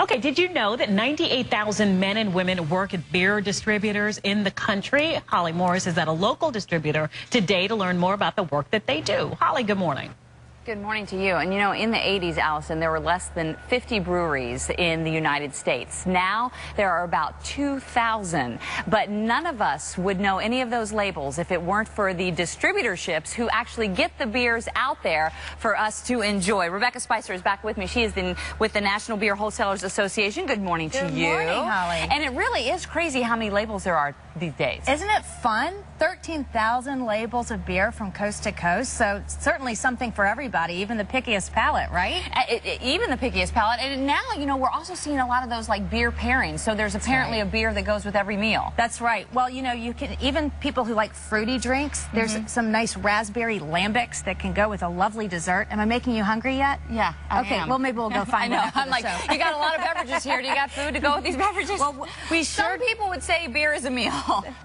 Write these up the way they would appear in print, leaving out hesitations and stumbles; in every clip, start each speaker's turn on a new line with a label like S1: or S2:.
S1: Okay, did you know that 98,000 men and women work at beer distributors in the country? Holly Morris is at a local distributor today to learn more about the work that they do. Holly, good morning.
S2: Good morning to you. And you know, in the 80s, Allison, there were less than 50 breweries in the United States. Now there are about 2,000. But none of us would know any of those labels if it weren't for the distributorships who actually get the beers out there for us to enjoy. Rebecca Spicer is back with me. She is with the National Beer Wholesalers Association. Good morning to you.
S3: Good morning, Holly.
S2: And it really is crazy how many labels there are these days.
S3: Isn't it fun? 13,000 labels of beer from coast to coast. So certainly something for everybody, even the pickiest palate, right?
S2: Even the pickiest palate. And now, you know, we're also seeing a lot of those like beer pairings. So there's apparently a beer that goes with every meal.
S3: That's right. Well, you know, you can, even people who like fruity drinks, there's some nice raspberry lambics that can go with a lovely dessert. Am I making you hungry yet?
S2: Yeah, I
S3: Okay,
S2: am.
S3: well, maybe we'll go find out.
S2: I'm like, you got a lot of beverages here. Do you got food to go with these beverages?
S3: Well,
S2: Some people would say beer is a meal.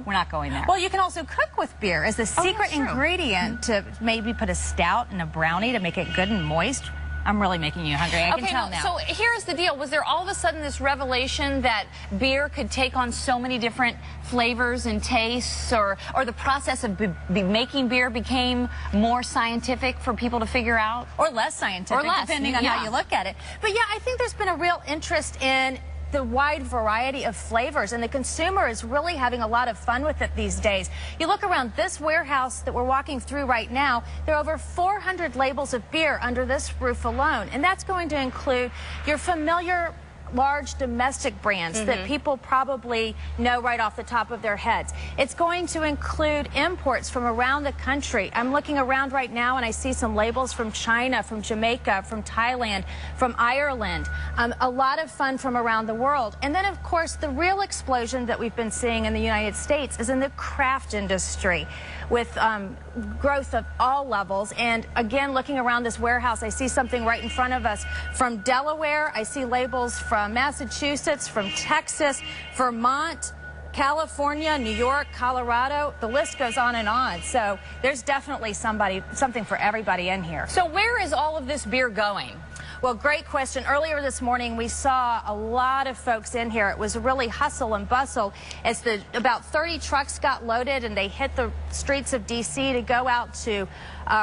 S2: We're not going there.
S3: Well, you can also cook with beer as the secret ingredient to maybe put a stout in a brownie to make it good and moist. I'm really making you hungry. I can tell now.
S2: So here's the deal. Was there all of a sudden this revelation that beer could take on so many different flavors and tastes, or the process of making beer became more scientific for people to figure out?
S3: Or less scientific, depending on how you look at it. But yeah, I think there's been a real interest in the wide variety of flavors, and the consumer is really having a lot of fun with it these days. You look around this warehouse that we're walking through right now, there are over 400 labels of beer under this roof alone, and that's going to include your familiar large domestic brands that people probably know right off the top of their heads. It's going to include imports from around the country. I'm looking around right now and I see some labels from China, from Jamaica, from Thailand, from Ireland. A lot of fun from around the world. And then, of course, the real explosion that we've been seeing in the United States is in the craft industry, with growth of all levels. And again, looking around this warehouse, I see something right in front of us from Delaware. I see labels from Massachusetts, from Texas, Vermont, California, New York, Colorado. The list goes on and on. So there's definitely something for everybody in here.
S2: So where is all of this beer going?
S3: Well, great question. Earlier this morning, we saw a lot of folks in here. It was really hustle and bustle as about 30 trucks got loaded and they hit the streets of D.C. to go out to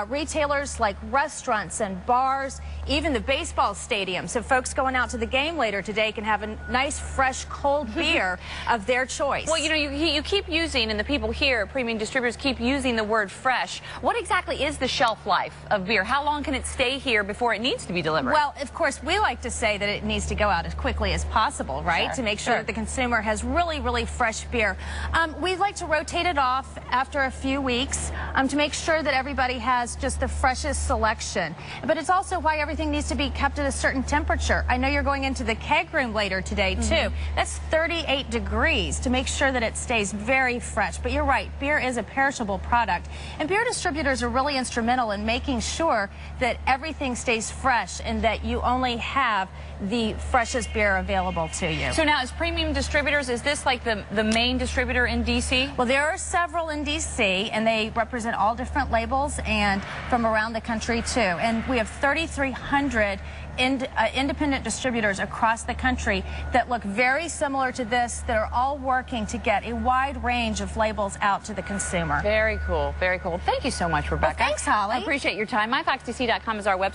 S3: retailers like restaurants and bars, even the baseball stadium. So folks going out to the game later today can have a nice, fresh, cold beer of their choice.
S2: Well, you know, you keep using, and the people here at Premium Distributors keep using the word fresh. What exactly is the shelf life of beer? How long can it stay here before it needs to be delivered?
S3: Well, of course, we like to say that it needs to go out as quickly as possible, right?
S2: Sure,
S3: to make sure that the consumer has really, really fresh beer. We like to rotate it off after a few weeks to make sure that everybody has just the freshest selection. But it's also why everything needs to be kept at a certain temperature. I know you're going into the keg room later today, too. That's 38 degrees to make sure that it stays very fresh. But you're right, beer is a perishable product. And beer distributors are really instrumental in making sure that everything stays fresh and that you only have the freshest beer available to you.
S2: So now, as Premium Distributors, is this like the main distributor in D.C.?
S3: Well, there are several in D.C., and they represent all different labels and from around the country, too. And we have 3,300 independent distributors across the country that look very similar to this, that are all working to get a wide range of labels out to the consumer.
S2: Very cool, very cool. Thank you so much, Rebecca.
S3: Well, thanks, Holly.
S2: I appreciate your time. MyFoxDC.com is our website.